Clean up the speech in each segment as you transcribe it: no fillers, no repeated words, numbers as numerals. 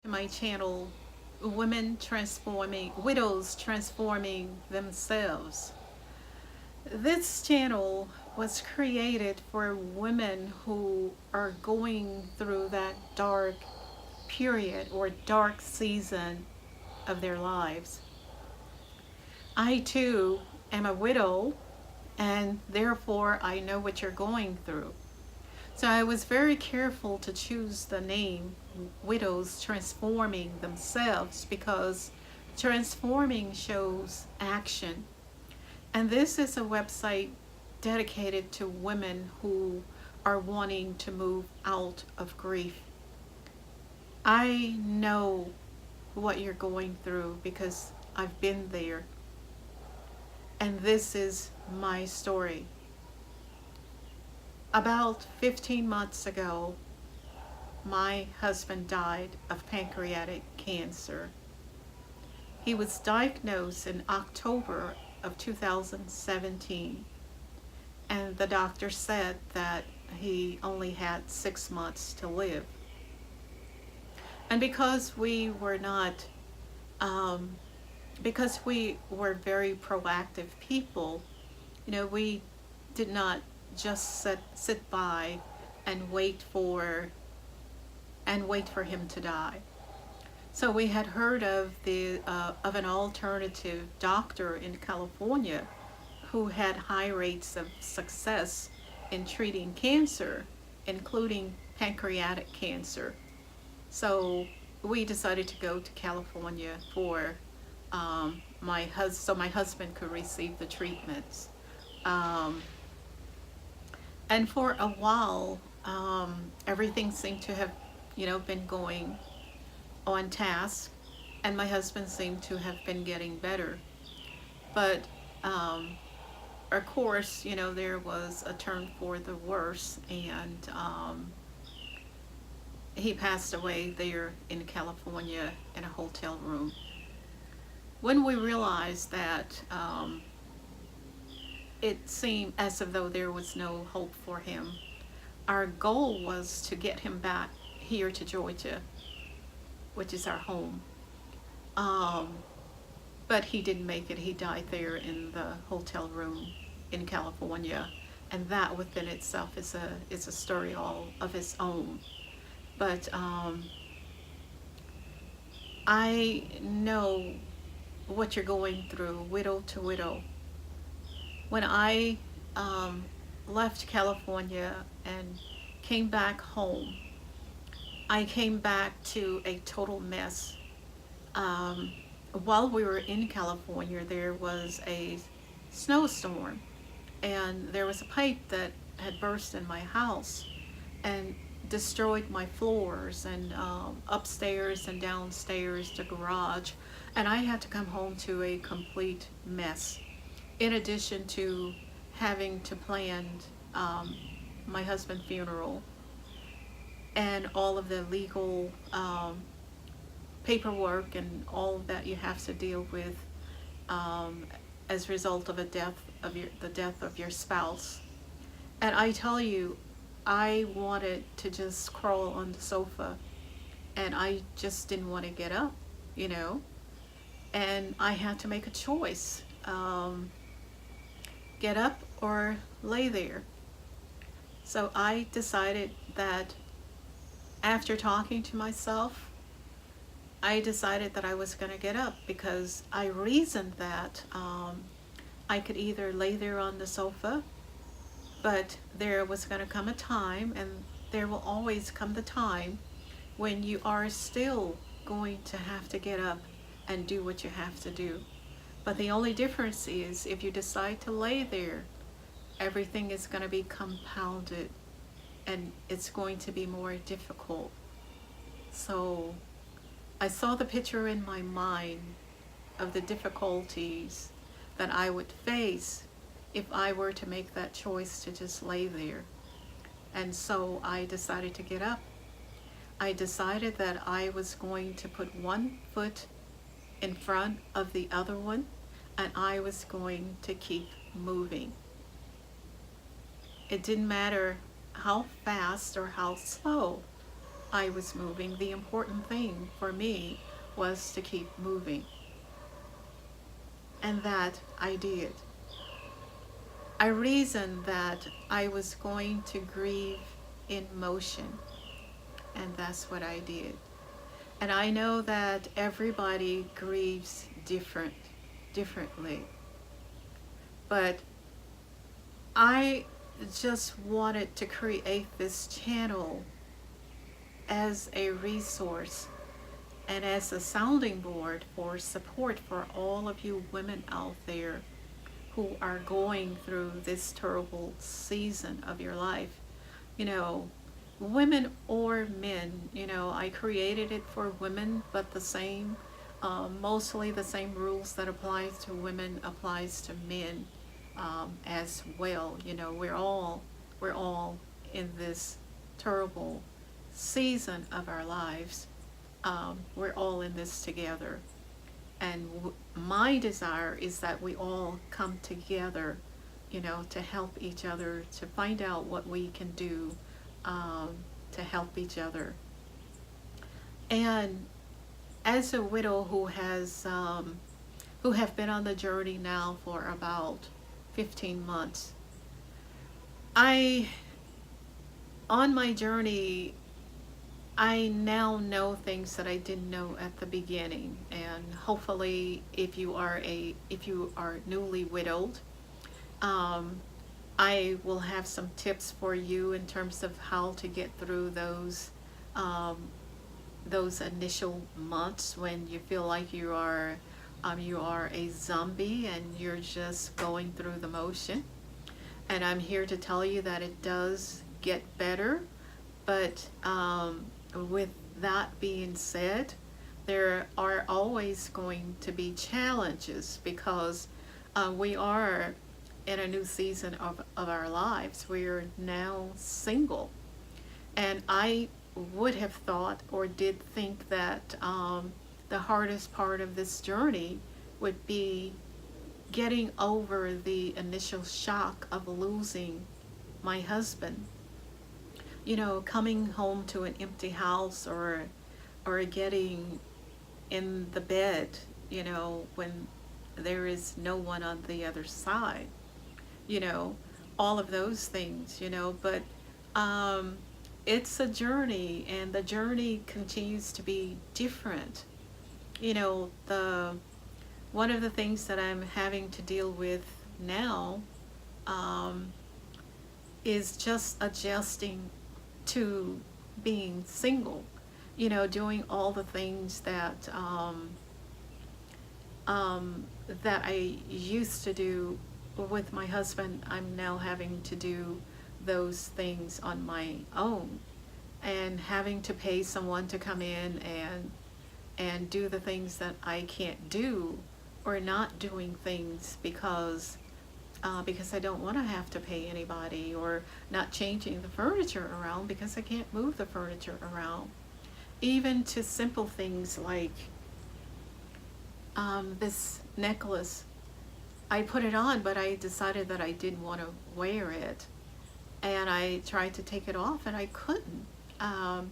My channel, Women Transforming, Widows Transforming Themselves. This channel was created for women who are going through that dark period or dark season of their lives. I too am a widow, and therefore I know what you're going through. So I was very careful to choose the name Widows Transforming Themselves, because transforming shows action. And this is a website dedicated to women who are wanting to move out of grief. I know what you're going through because I've been there. And this is my story. About 15 months ago, my husband died of pancreatic cancer. He was diagnosed in October of 2017, and the doctor said that he only had 6 months to live. And because we were not, because we were very proactive people, we did not just sit by and wait for him to die. So we had heard of an alternative doctor in California who had high rates of success in treating cancer, including pancreatic cancer. So we decided to go to California for so my husband could receive the treatments. Um, and for a while, everything seemed to have, been going on task, and my husband seemed to have been getting better. But um, of course, there was a turn for the worse, and he passed away there in California in a hotel room. When we realized that it seemed as though there was no hope for him, our goal was to get him back here to Georgia, which is our home. Um, but he didn't make it. He died there in the hotel room in California, and that within itself is a story all of its own. But I know what you're going through, widow to widow. When I left California and came back home, I came back to a total mess. Um, while we were in California, there was a snowstorm, and there was a pipe that had burst in my house and destroyed my floors and upstairs and downstairs, the garage, and I had to come home to a complete mess. In addition to having to plan um, my husband's funeral and all of the legal paperwork and all that you have to deal with um, as a result of the death of your spouse. And I tell you, I wanted to just crawl on the sofa, and I just didn't want to get up, you know. And I had to make a choice: get up or lay there. So I decided that after talking to myself, I decided that I was going to get up, because I reasoned that I could either lay there on the sofa, but there was going to come a time, and there will always come the time when you are still going to have to get up and do what you have to do. But the only difference is, if you decide to lay there, everything is going to be compounded, and it's going to be more difficult. So I saw the picture in my mind of the difficulties that I would face if I were to make that choice to just lay there. And so I decided to get up. I decided that I was going to put one foot in front of the other one, and I was going to keep moving. It didn't matter how fast or how slow I was moving. The important thing for me was to keep moving. And that I did. I reasoned that I was going to grieve in motion, and that's what I did. And I know that everybody grieves differently. But I just wanted to create this channel as a resource and as a sounding board for support for all of you women out there who are going through this terrible season of your life. You know, women or men, I created it for women, but mostly the same rules that applies to women applies to men as well. We're all in this terrible season of our lives. We're all in this together. And my desire is that we all come together, to help each other, to find out what we can do to help each other. And as a widow who have been on the journey now for about 15 months, on my journey, I now know things that I didn't know at the beginning. And hopefully, if you are newly widowed, I will have some tips for you in terms of how to get through those initial months when you feel like you are a zombie and you're just going through the motion. And I'm here to tell you that it does get better, but with that being said, there are always going to be challenges because we are in a new season of our lives. We're now single. And I would have thought or did think that the hardest part of this journey would be getting over the initial shock of losing my husband. Coming home to an empty house or getting in the bed, when there is no one on the other side, all of those things, but it's a journey, and the journey continues to be different. The one of the things that I'm having to deal with now is just adjusting to being single, doing all the things that that I used to do with my husband. I'm now having to do those things on my own, and having to pay someone to come in and do the things that I can't do, or not doing things because I don't want to have to pay anybody, or not changing the furniture around because I can't move the furniture around. Even to simple things like this necklace. I put it on, but I decided that I didn't want to wear it. And I tried to take it off, and I couldn't. And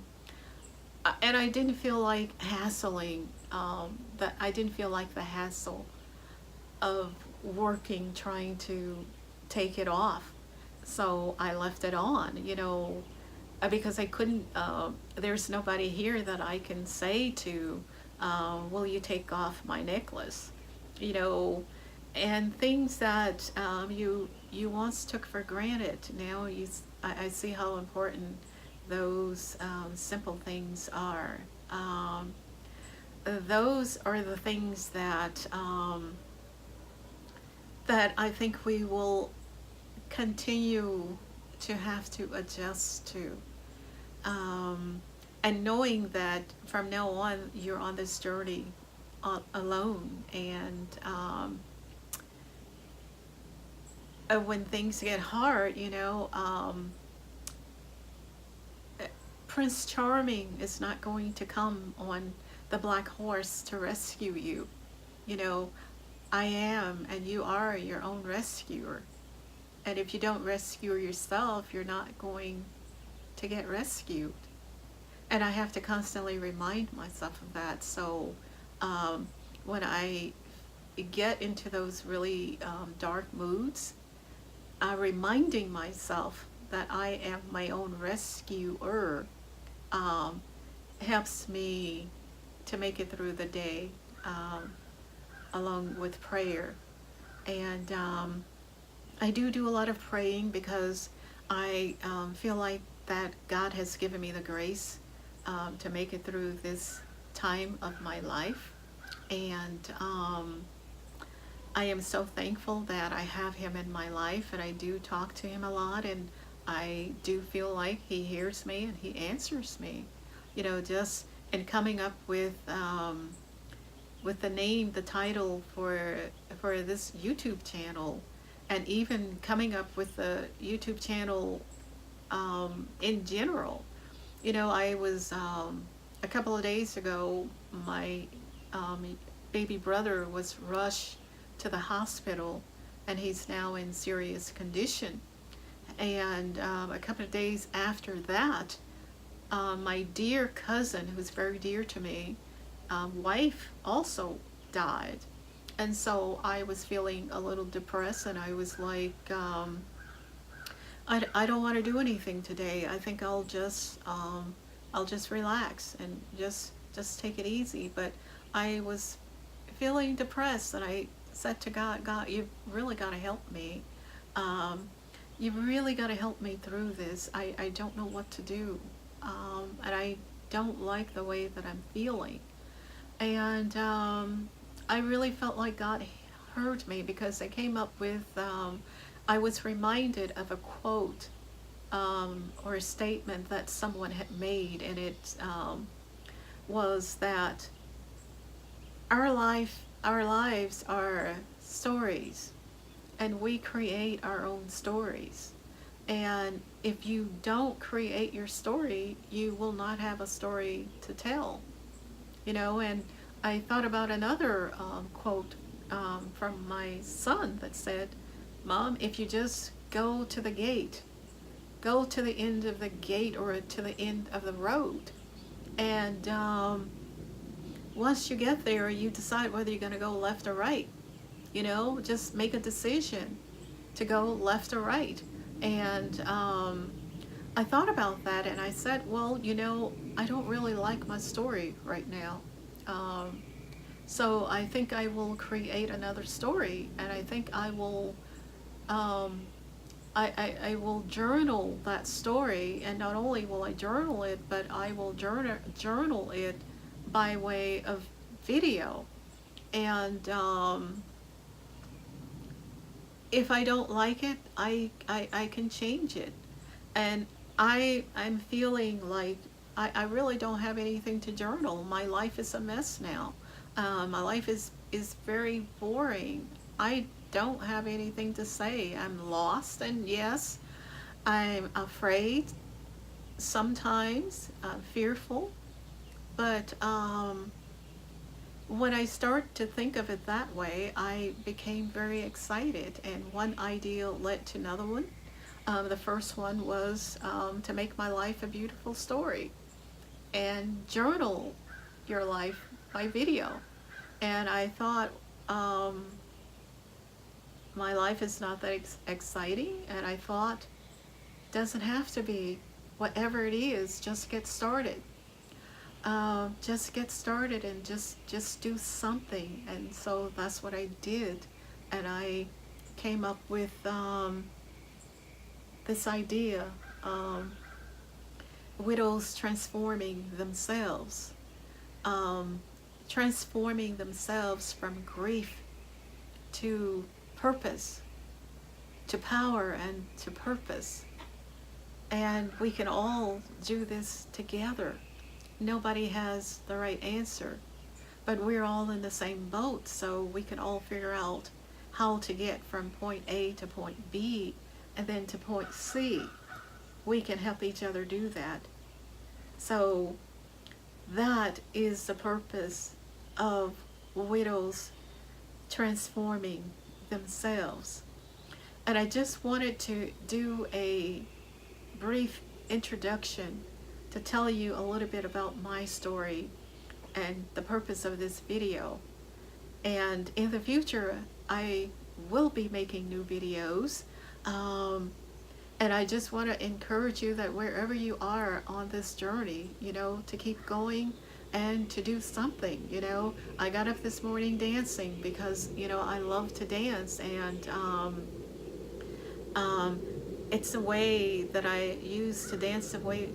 I didn't feel like hassling, that I didn't feel like the hassle of working trying to take it off. So I left it on, because I couldn't, there's nobody here that I can say to, will you take off my necklace? And things that you once took for granted. Now I see how important those simple things are. Those are the things that that I think we will continue to have to adjust to. And knowing that from now on you're on this journey alone, and when things get hard, Prince Charming is not going to come on the black horse to rescue you. I am, and you are your own rescuer. And if you don't rescue yourself, you're not going to get rescued. and I have to constantly remind myself of that. So um, when I get into those really dark moods, reminding myself that I am my own rescuer um, helps me to make it through the day, um, along with prayer. And I do a lot of praying because I feel like that God has given me the grace to make it through this time of my life. And I am so thankful that I have him in my life, and I do talk to him a lot, and I do feel like he hears me and he answers me. You know, just in coming up with the name, the title for this YouTube channel, and even coming up with the YouTube channel in general. You know, I was a couple of days ago, my baby brother was rushed to the hospital, and he's now in serious condition. And a couple of days after that, my dear cousin, who's very dear to me, wife also died. And so I was feeling a little depressed, and I was like, I don't want to do anything today. I think I'll just relax and just take it easy. But I was feeling depressed, and I said to God, God, you really got to help me. Um, you really got to help me through this. I don't know what to do. And I don't like the way that I'm feeling. And I really felt like God heard me, because I came up with, I was reminded of a quote or a statement that someone had made, and it was that our lives are stories, and we create our own stories. And if you don't create your story, you will not have a story to tell. You know, and I thought about another quote from my son that said, Mom, if you just go to the gate, go to the end of the gate or to the end of the road, and once you get there, you decide whether you're going to go left or right. You know, just make a decision to go left or right. And I thought about that, and I said, well, you know, I don't really like my story right now. Um, so I think I will create another story, and I think I will, um, I will journal that story, and not only will I journal it, but I will journal it by way of video. And if I don't like it, I can change it. And I'm feeling like I really don't have anything to journal. My life is a mess now. My life is very boring. I don't have anything to say. I'm lost, and yes, I'm afraid sometimes, fearful. But when I start to think of it that way, I became very excited, and one idea led to another one. The first one was to make my life a beautiful story and journal your life by video. And I thought, my life is not that exciting, and I thought, doesn't have to be. Whatever it is, just get started. Just get started and just do something. And so that's what I did, and I came up with this idea, um, widows transforming themselves, um, transforming themselves from grief to purpose, to power, and to purpose. And we can all do this together. Nobody has the right answer, but we're all in the same boat, so we can all figure out how to get from point A to point B and then to point C. We can help each other do that. So that is the purpose of widows transforming themselves. And I just wanted to do a brief introduction to tell you a little bit about my story and the purpose of this video. And in the future, I will be making new videos. And I just want to encourage you that wherever you are on this journey, to keep going and to do something. I got up this morning dancing because, I love to dance, and it's a way that I use to dance away,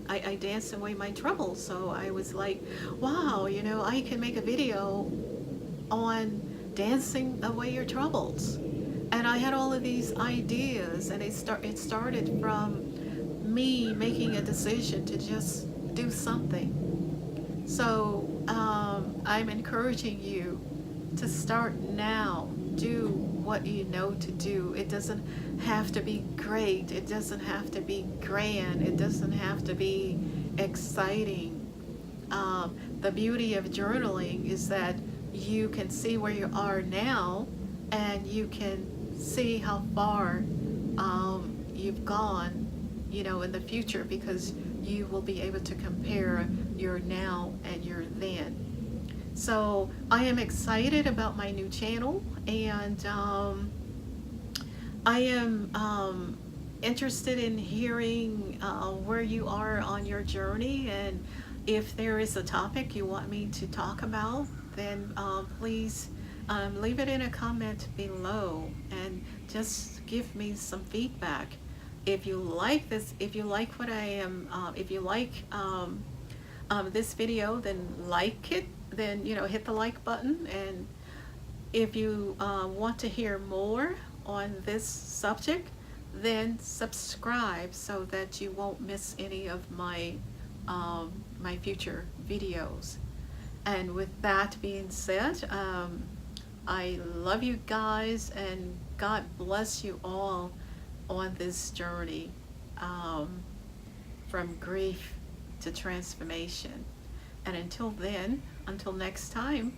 I dance away my troubles. So I was like, wow, I can make a video on dancing away your troubles. And I had all of these ideas, and it started from me making a decision to just do something. So I'm encouraging you to start now. Do what you know to do. It doesn't have to be great. It doesn't have to be grand. It doesn't have to be exciting. The beauty of journaling is that you can see where you are now, and you can see how far you've gone, in the future, because you will be able to compare your now and your then. So I am excited about my new channel, and I am interested in hearing where you are on your journey, and if there is a topic you want me to talk about, then please leave it in a comment below and just give me some feedback. If you like this, if you like what I am, if you like this video, then like it, then hit the like button. And if you want to hear more on this subject, then subscribe so that you won't miss any of my my future videos. And with that being said, I love you guys, and God bless you all on this journey from grief to transformation. And until then, until next time,